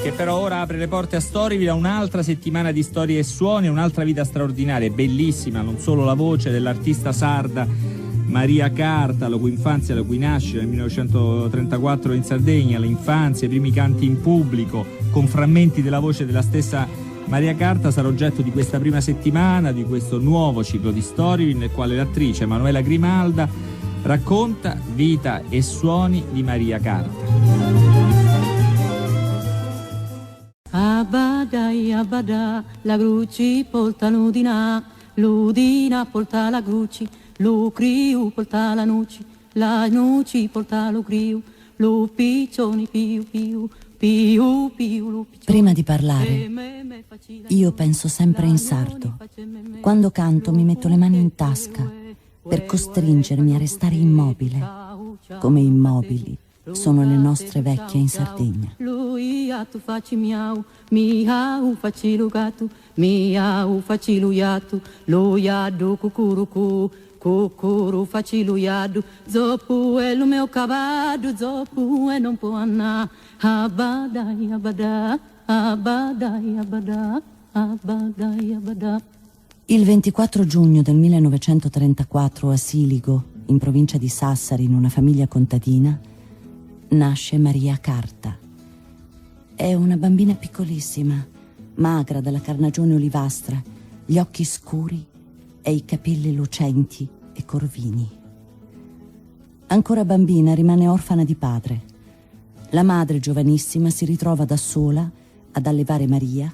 che però ora apre le porte a Storyville a un'altra settimana di storie e suoni, un'altra vita straordinaria, bellissima, non solo la voce dell'artista sarda Maria Carta, la cui infanzia, la cui nascita nel 1934 in Sardegna, l'infanzia, i primi canti in pubblico, con frammenti della voce della stessa Maria Carta, sarà oggetto di questa prima settimana, di questo nuovo ciclo di Storyville, nel quale l'attrice Manuela Grimalda racconta vita e suoni di Maria Carta. Abadai abada, la gruci porta l'udina, l'udina porta la gruci, lo criu porta la nuci porta lo criu, lo piccioni piu piu, piu piu lo piccioni. Prima di parlare, io penso sempre in sardo. Quando canto mi metto le mani in tasca per costringermi a restare immobile, come immobili sono le nostre vecchie in Sardegna. Luiatu faci miau, miau faci lugato, miau faci luiatu, luiadu cucurucu, cucuru faci luiadu, zoppu è lo mio cavado, zoppu e non può andare, abadai abada, abadai abada, abadai abada. Il 24 giugno del 1934 a Siligo, in provincia di Sassari, in una famiglia contadina, nasce Maria Carta. È una bambina piccolissima, magra, dalla carnagione olivastra, gli occhi scuri e i capelli lucenti e corvini. Ancora bambina rimane orfana di padre. La madre, giovanissima, si ritrova da sola ad allevare Maria,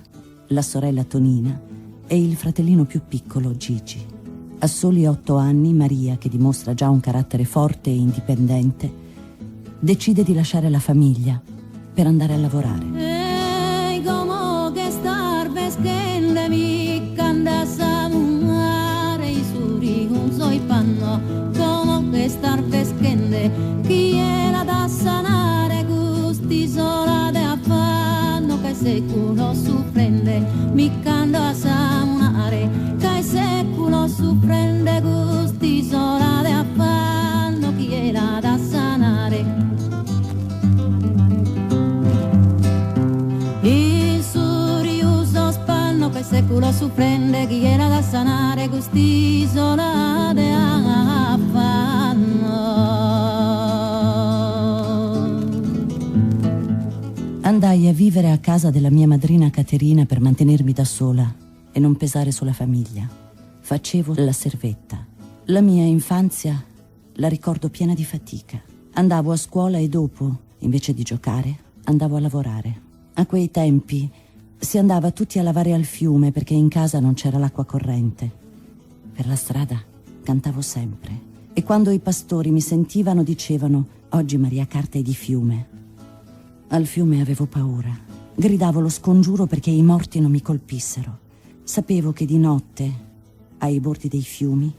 la sorella Tonina e il fratellino più piccolo, Gigi. A soli 8 anni, Maria, che dimostra già un carattere forte e indipendente, decide di lasciare la famiglia per andare a lavorare. Ehi, come che star veschende mi canda samare i suri un soi panno, come che star veschende chi era da sanare gusti sola de affanno che se culo suprende mi canda samare che se culo suprende gusti sola de affanno chi era da sanare. Il suriuso spanno che seculo suprende chi era da sanare quest'isola de affanno. Andai a vivere a casa della mia madrina Caterina per mantenermi da sola e non pesare sulla famiglia. Facevo la servetta. La mia infanzia la ricordo piena di fatica. Andavo a scuola e dopo, invece di giocare, andavo a lavorare. A quei tempi si andava tutti a lavare al fiume perché in casa non c'era l'acqua corrente. Per la strada cantavo sempre e quando i pastori mi sentivano dicevano: oggi Maria Carta è di fiume. Al fiume avevo paura. Gridavo lo scongiuro perché i morti non mi colpissero. Sapevo che di notte, ai bordi dei fiumi,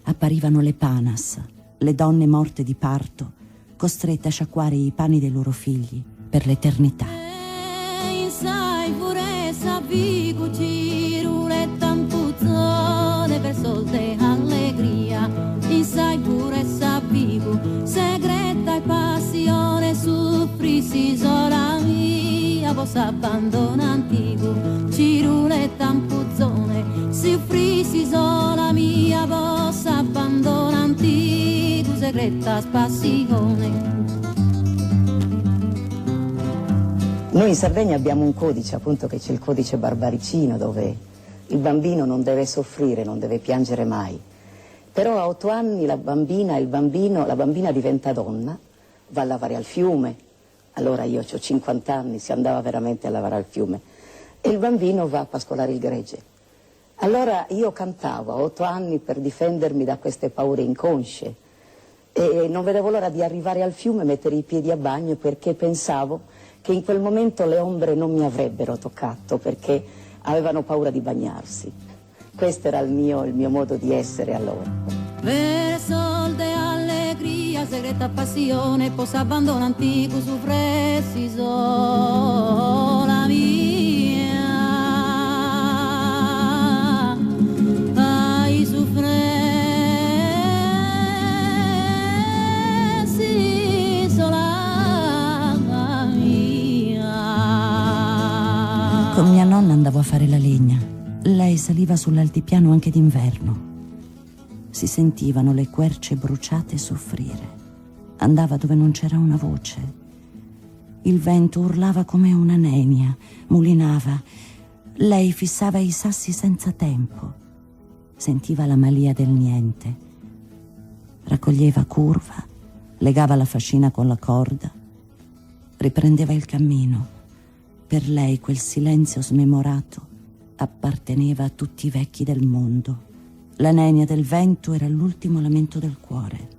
apparivano le panas, le donne morte di parto, costrette a sciacquare i panni dei loro figli per l'eternità. Sai pure sapico cirule tampuzzone per solte allegria. Sai pure sapico segreta e passione soffrissi sola mia possa abbandona antico cirule tampuzzone soffrissi sola mia possa abbandona antico segreta passione. Noi in Sardegna abbiamo un codice, appunto, che c'è il codice barbaricino, dove il bambino non deve soffrire, non deve piangere mai. Però a 8 anni la bambina diventa donna, va a lavare al fiume. Allora io ho 50 anni, si andava veramente a lavare al fiume. E il bambino va a pascolare il gregge. Allora io cantavo a 8 anni per difendermi da queste paure inconsce. E non vedevo l'ora di arrivare al fiume e mettere i piedi a bagno perché pensavo che in quel momento le ombre non mi avrebbero toccato perché avevano paura di bagnarsi. Questo era il mio modo di essere allora. Verso de allegria, segreta passione, possa abbandona antico su fressi sola mia. Ai su fressi sola mia. Con mia nonna andavo a fare la legna. Lei saliva sull'altipiano anche d'inverno. Si sentivano le querce bruciate soffrire. Andava dove non c'era una voce. Il vento urlava come una nenia, mulinava. Lei fissava i sassi senza tempo. Sentiva la malia del niente. Raccoglieva curva, legava la fascina con la corda, riprendeva il cammino. Per lei quel silenzio smemorato apparteneva a tutti i vecchi del mondo. La nenia del vento era l'ultimo lamento del cuore.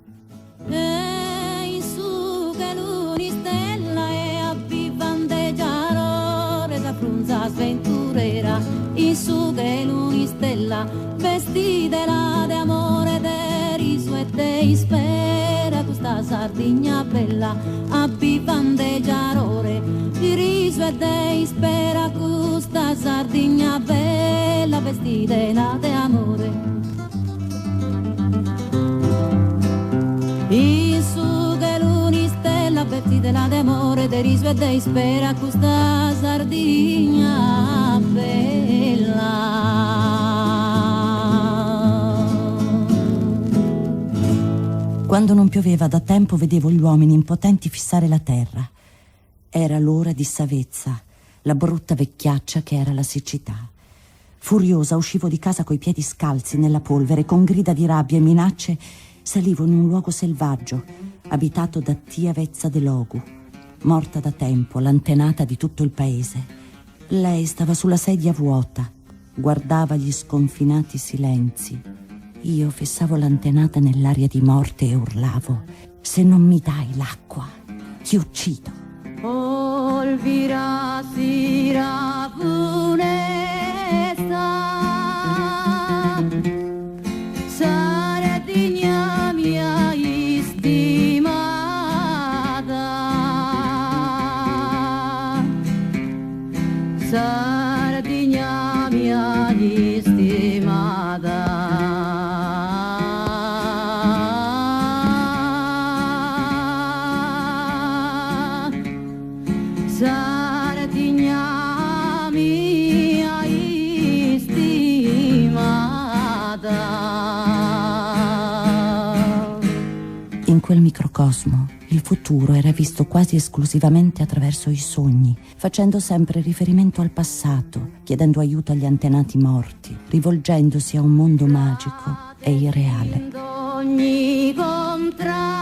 Ehi su che luni stella e abbivandeggiare da frunza sventurera. In su che luni stella vestitela de amore, de riso e de spera. Questa Sardigna bella abbivandeggiare di riso e de spera. Questa Sardigna bella vestitela de amore. In su che luni stella vestitela d'amore, de riso e de spera. Questa Sardigna bella. Quando non pioveva da tempo vedevo gli uomini impotenti fissare la terra. Era l'ora di Savezza, la brutta vecchiaccia che era la siccità. Furiosa uscivo di casa coi piedi scalzi nella polvere, con grida di rabbia e minacce. Salivo in un luogo selvaggio, abitato da tia Vezza de Logu, morta da tempo, l'antenata di tutto il paese. Lei stava sulla sedia vuota, guardava gli sconfinati silenzi. Io fissavo l'antenata nell'aria di morte e urlavo: se non mi dai l'acqua, ti uccido. Olvira sira funesta, Sardigna mia istimata, Sardigna mia istimata. Sardigna mia istimata. In quel microcosmo il futuro era visto quasi esclusivamente attraverso i sogni, facendo sempre riferimento al passato, chiedendo aiuto agli antenati morti, rivolgendosi a un mondo magico e irreale. Ogni contrada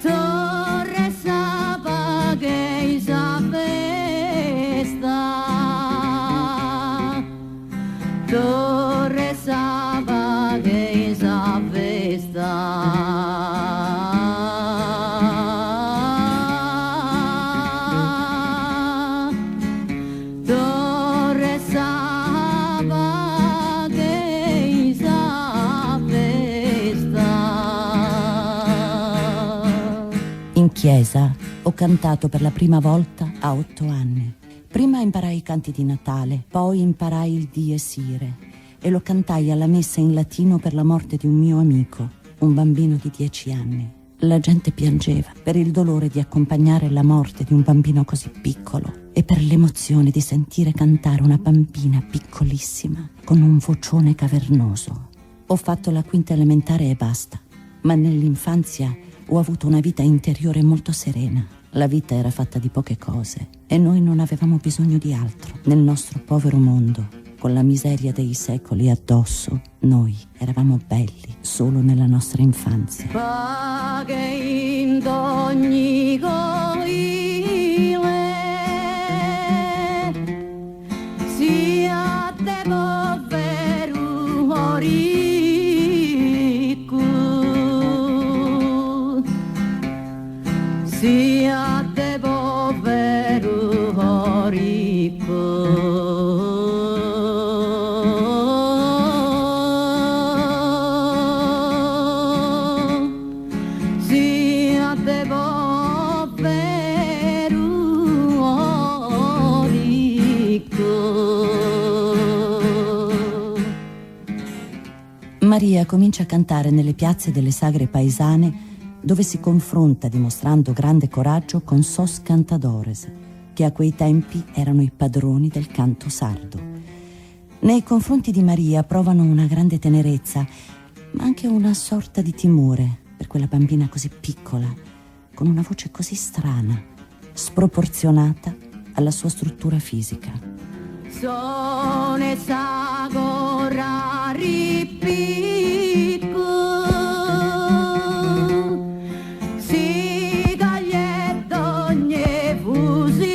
Torre Saba che isa festa, Torre Saba che isa festa. Torre Saba che isa festa. In chiesa ho cantato per la prima volta a 8 anni. Prima imparai i canti di Natale, poi imparai il Dies Irae e lo cantai alla messa in latino per la morte di un mio amico, un bambino di 10 anni. La gente piangeva per il dolore di accompagnare la morte di un bambino così piccolo e per l'emozione di sentire cantare una bambina piccolissima con un vocione cavernoso. Ho fatto la quinta elementare e basta, ma nell'infanzia ho avuto una vita interiore molto serena. La vita era fatta di poche cose e noi non avevamo bisogno di altro. Nel nostro povero mondo, con la miseria dei secoli addosso, noi eravamo belli solo nella nostra infanzia. Paghe in ogni coile, sia te povero ricco, sia te povero ricco. Maria comincia a cantare nelle piazze delle sagre paesane dove si confronta dimostrando grande coraggio con Sos Cantadores, che a quei tempi erano i padroni del canto sardo. Nei confronti di Maria provano una grande tenerezza, ma anche una sorta di timore per quella bambina così piccola, con una voce così strana, sproporzionata alla sua struttura fisica. Sone sagora ripicco, si gaglietto ogni fusile,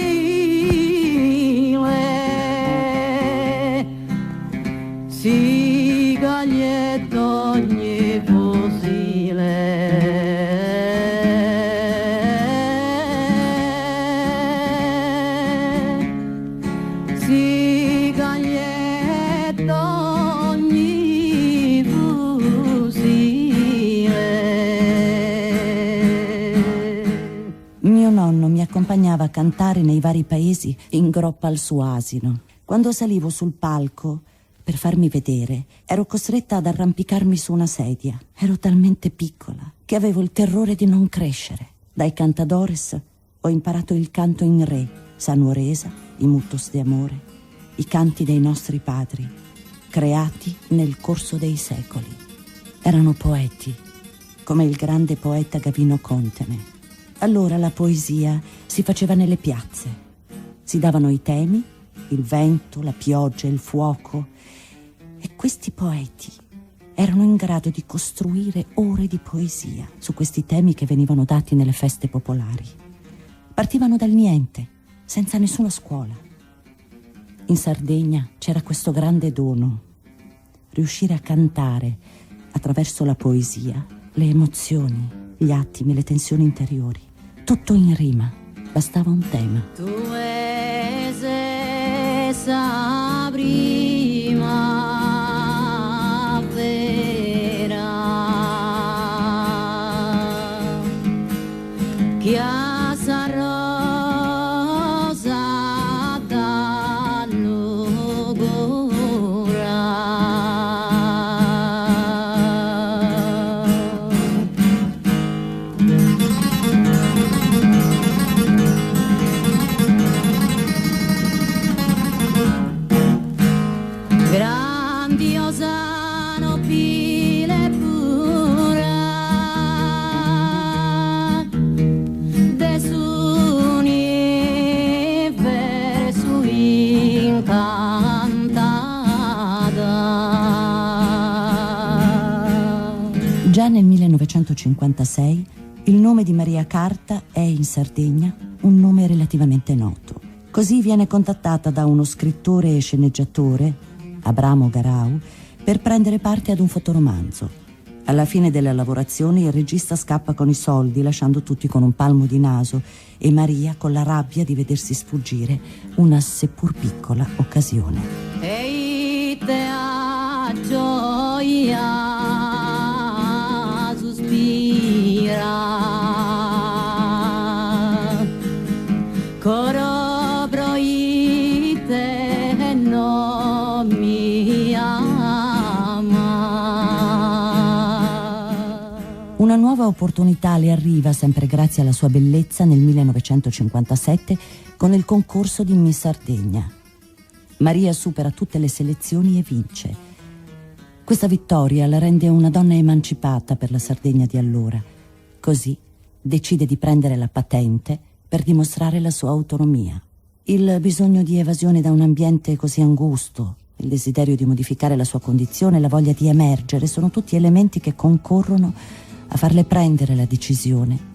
si gaglietto ogni fusile. Accompagnava a cantare nei vari paesi in groppa al suo asino. Quando salivo sul palco per farmi vedere, ero costretta ad arrampicarmi su una sedia. Ero talmente piccola che avevo il terrore di non crescere. Dai cantadores ho imparato il canto in re, sanuoresa, i mutos de amore, i canti dei nostri padri, creati nel corso dei secoli. Erano poeti, come il grande poeta Gavino Contene. Allora la poesia si faceva nelle piazze. Si davano i temi, il vento, la pioggia, il fuoco. E questi poeti erano in grado di costruire ore di poesia su questi temi che venivano dati nelle feste popolari. Partivano dal niente, senza nessuna scuola. In Sardegna c'era questo grande dono: riuscire a cantare attraverso la poesia le emozioni, gli attimi, le tensioni interiori. Tutto in rima, bastava un tema. Tu esa prima vera che a sa rosa dall'ogora grandiosa nobile pura de su universo incantata. Già nel 1956 il nome di Maria Carta è in Sardegna un nome relativamente noto. Così viene contattata da uno scrittore e sceneggiatore, Abramo Garau, per prendere parte ad un fotoromanzo. Alla fine delle lavorazioni il regista scappa con i soldi, lasciando tutti con un palmo di naso, e Maria con la rabbia di vedersi sfuggire una seppur piccola occasione. Ehi te a gioia sospira coro proite non mi ama. Una nuova opportunità le arriva, sempre grazie alla sua bellezza, nel 1957 con il concorso di Miss Sardegna. Maria supera tutte le selezioni e vince. Questa vittoria la rende una donna emancipata per la Sardegna di allora. Così decide di prendere la patente per dimostrare la sua autonomia. Il bisogno di evasione da un ambiente così angusto, il desiderio di modificare la sua condizione, la voglia di emergere, sono tutti elementi che concorrono a farle prendere la decisione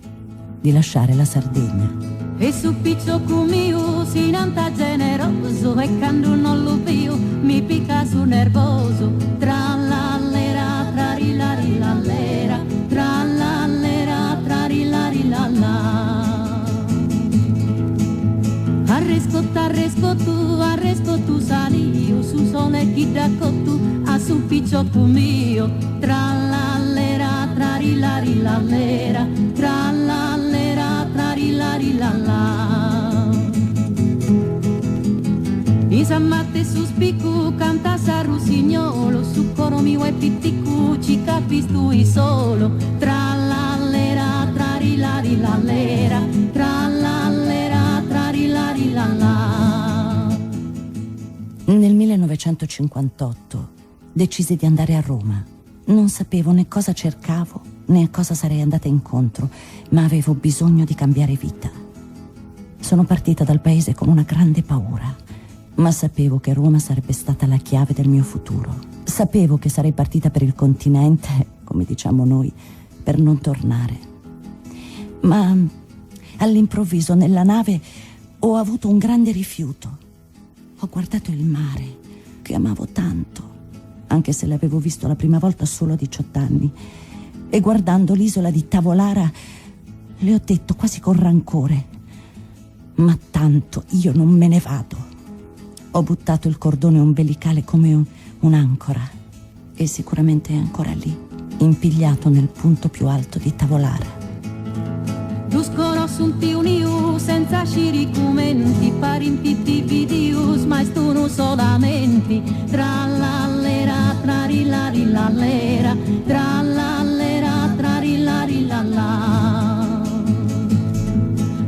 di lasciare la Sardegna. E su picciocco mio si nanta generoso, e quando non lo vedo mi picca su nervoso. Tra l'allera, tra rilallera, tra l'allera, tra rilallera. Arresco tu salio, su sole chi da tu, a su picciocco mio. Tra l'allera, tra rilallera, tra l'allera, tra rilallera. Isammate su spiccu, canta sa rusignolo, su coro mio e pitticu, ci capisci tu solo. Tra l'allera, trarilallera, trallallera, trarillalilla. Nel 1958 decisi di andare a Roma. Non sapevo né cosa cercavo né a cosa sarei andata incontro, ma avevo bisogno di cambiare vita. Sono partita dal paese con una grande paura, ma sapevo che Roma sarebbe stata la chiave del mio futuro. Sapevo che sarei partita per il continente, come diciamo noi, per non tornare. Ma all'improvviso nella nave ho avuto un grande rifiuto. Ho guardato il mare, che amavo tanto, anche se l'avevo visto la prima volta solo a 18 anni. E guardando l'isola di Tavolara le ho detto quasi con rancore: ma tanto io non me ne vado. Ho buttato il cordone ombelicale come un'ancora e sicuramente è ancora lì, impigliato nel punto più alto di Tavolara. Duscono sunti uniu senza ciricumenti, parimpitti vidius, ma stuno solamente. Trallallera, trarillarillallera, trallallera, trarillarillalla.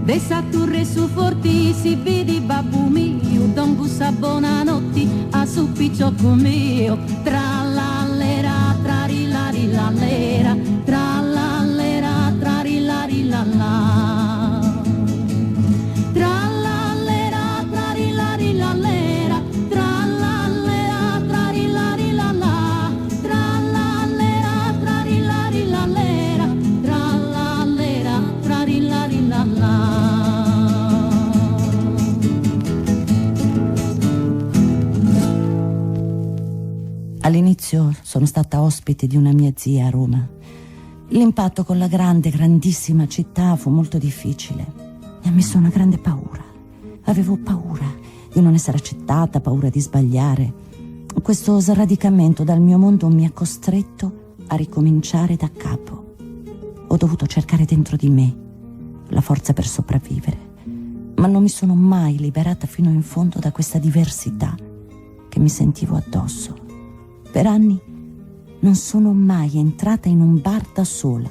De Saturre su forti si vidi babbu mio, don gussa buonanotti a su picciocco mio. Trallallera, trarillarillallera, trallallera, trarillarillalla. Trallallera, trarillarillallera, trallallera, trarillarillalla, trallallera, trarillarillallera, trallallera, trarillarillalla. All'inizio sono stata ospite di una mia zia a Roma. L'impatto con la grandissima città fu molto difficile. Mi ha messo una grande paura. Avevo paura di non essere accettata, paura di sbagliare. Questo sradicamento dal mio mondo mi ha costretto a ricominciare da capo. Ho dovuto cercare dentro di me la forza per sopravvivere, ma non mi sono mai liberata fino in fondo da questa diversità che mi sentivo addosso. Per anni non sono mai entrata in un bar da sola.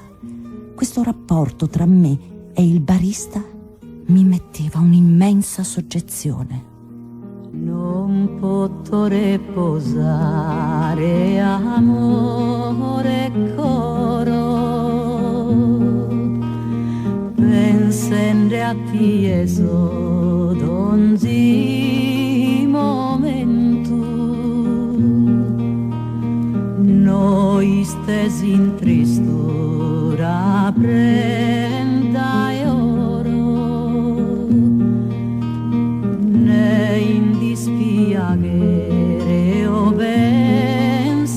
Questo rapporto tra me e il barista mi metteva un'immensa soggezione. Non potrò riposare, amore coro, pensando a tieso d'ogni momento. Noi stesi in tristura prenda e oro, ne in dispiacere o pensamento,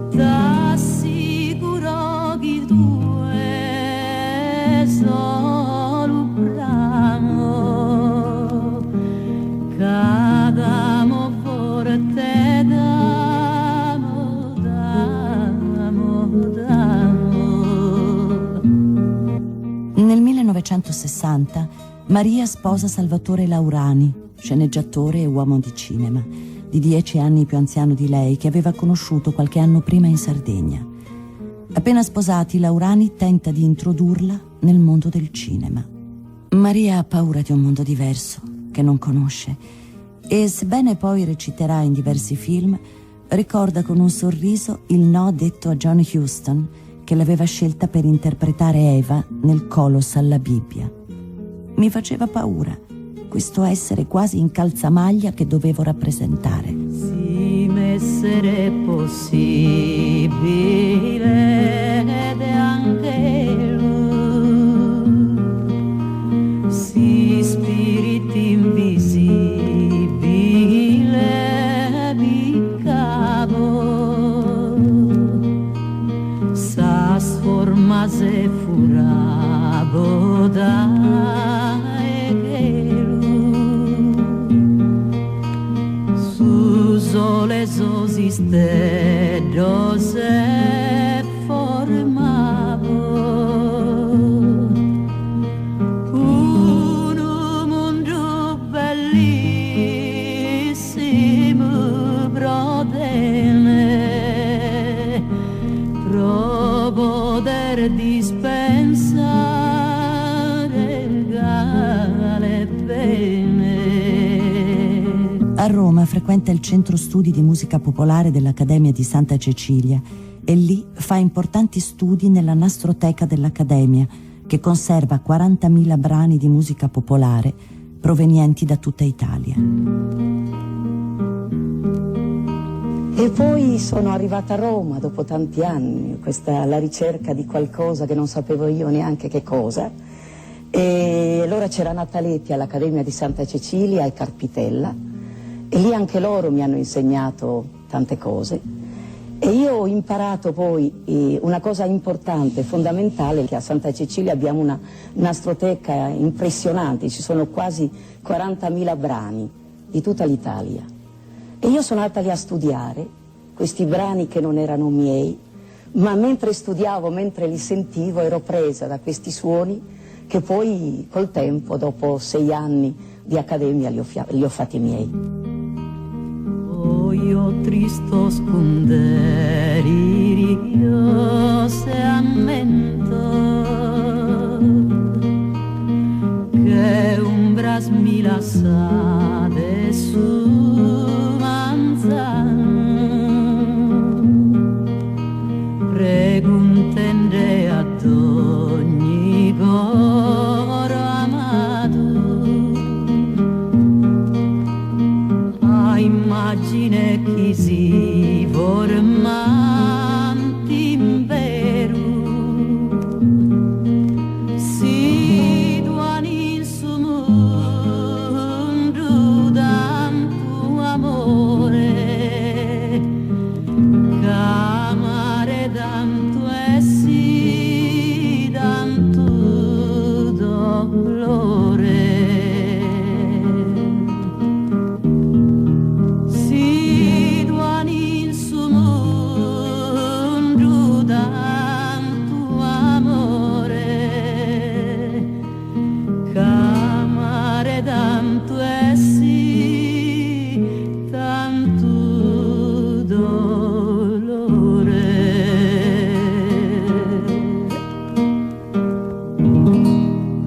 t'assicuro che tu è solo brano, cadamo forte d'amo, d'amo, d'amo. Nel 1960 Maria sposa Salvatore Laurani, sceneggiatore e uomo di cinema, di 10 anni più anziano di lei, che aveva conosciuto qualche anno prima in Sardegna. Appena sposati, Laurani tenta di introdurla nel mondo del cinema. Maria ha paura di un mondo diverso, che non conosce, e sebbene poi reciterà in diversi film, ricorda con un sorriso il no detto a John Huston, che l'aveva scelta per interpretare Eva nel Colos alla Bibbia. Mi faceva paura questo essere quasi in calzamaglia che dovevo rappresentare. Si messere possibile ed anche lui, si spiriti invisibile biccavo, sas formase furabo da les osiste se formavo un mondo bellissimo, prodene poter dispensare il gale bene. A Roma frequenta il centro studi di musica popolare dell'Accademia di Santa Cecilia e lì fa importanti studi nella nastroteca dell'Accademia, che conserva 40.000 brani di musica popolare provenienti da tutta Italia. E poi sono arrivata a Roma dopo tanti anni, alla ricerca di qualcosa che non sapevo io neanche che cosa. E allora c'era Nataletti all'Accademia di Santa Cecilia e Carpitella, e lì anche loro mi hanno insegnato tante cose. E io ho imparato poi una cosa importante, fondamentale, che a Santa Cecilia abbiamo una nastroteca impressionante, ci sono quasi 40.000 brani di tutta l'Italia. E io sono andata lì a studiare questi brani che non erano miei, ma mentre studiavo, mentre li sentivo, ero presa da questi suoni che poi col tempo, dopo 6 anni di accademia, li ho fatti miei. Io tristo scunderi io se ammento che un bras mi lasciate su manzano preguntende ad ogni coro amato a immagine chi si formanti in veru si duani in su mondo tanto amore camare tanto e sì tanto dolore.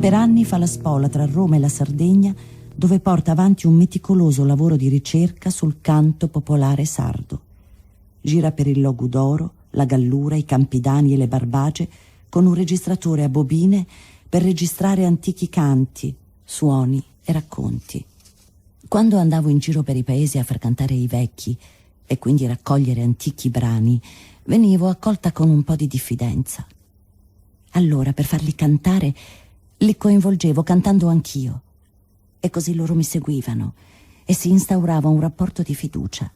Per anni fa la spola tra Roma e la Sardegna, dove porta avanti un meticoloso lavoro di ricerca sul canto popolare sardo. Gira per il Logu d'Oro, la Gallura, i Campidani e le Barbagie con un registratore a bobine per registrare antichi canti, suoni e racconti. Quando andavo in giro per i paesi a far cantare i vecchi e quindi raccogliere antichi brani, venivo accolta con un po' di diffidenza. Allora, per farli cantare, li coinvolgevo cantando anch'io. E così loro mi seguivano e si instaurava un rapporto di fiducia.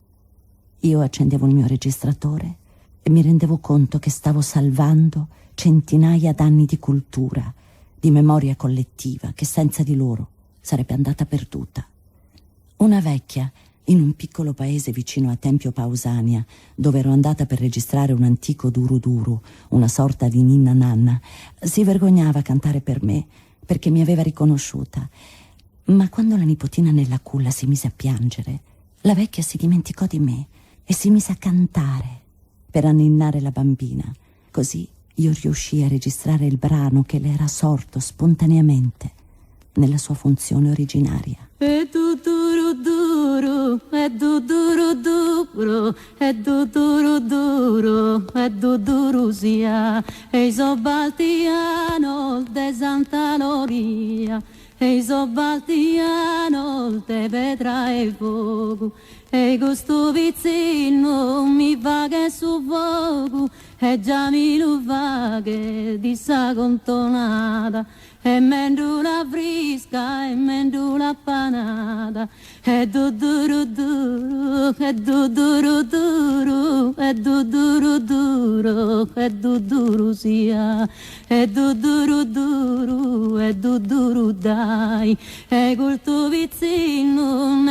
Io accendevo il mio registratore e mi rendevo conto che stavo salvando centinaia d'anni di cultura, di memoria collettiva, che senza di loro sarebbe andata perduta. Una vecchia, in un piccolo paese vicino a Tempio Pausania, dove ero andata per registrare un antico duru duru, una sorta di ninna nanna, si vergognava a cantare per me, perché mi aveva riconosciuta. Ma quando la nipotina nella culla si mise a piangere, la vecchia si dimenticò di me e si mise a cantare per anninnare la bambina. Così io riuscii a registrare il brano che le era sorto spontaneamente nella sua funzione originaria. E du duro duro, e du duro duro, e du duro duro, e du duro sia, e so baltiano de Santa Loria, e so baltiano de Petra e fuoco, e questo vicino mi va che su fuoco, e già mi lo va che di sa contonata. E mendula frisca, e mendula panata, e du duro duro, e du duro duro, e du duro duro, e du duro sia, e du duro duro, e du duro dai, e col tuo vicino,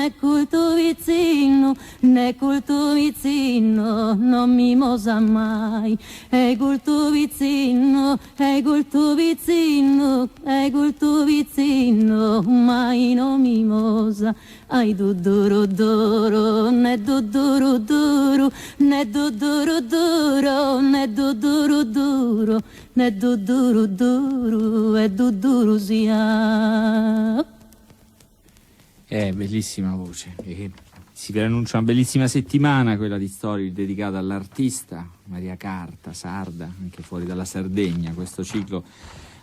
vizzino, ne col tuo vizzino non mi mosa mai. E col tuo vizzino, e col tuo vizzino, e col tuo vizzino mai non mi mosa. Ai duduru duro, ne duduru duro, ne duduru duro, ne duduru duro, ne duduru duro, e duduru sia. Bellissima voce. Si preannuncia una bellissima settimana, quella di Storie dedicata all'artista Maria Carta, sarda, anche fuori dalla Sardegna. Questo ciclo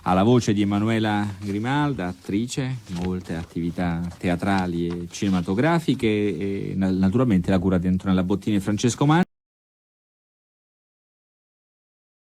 ha la voce di Emanuela Grimalda, attrice, molte attività teatrali e cinematografiche, e naturalmente la cura di Antonella Bottini e Francesco Manni.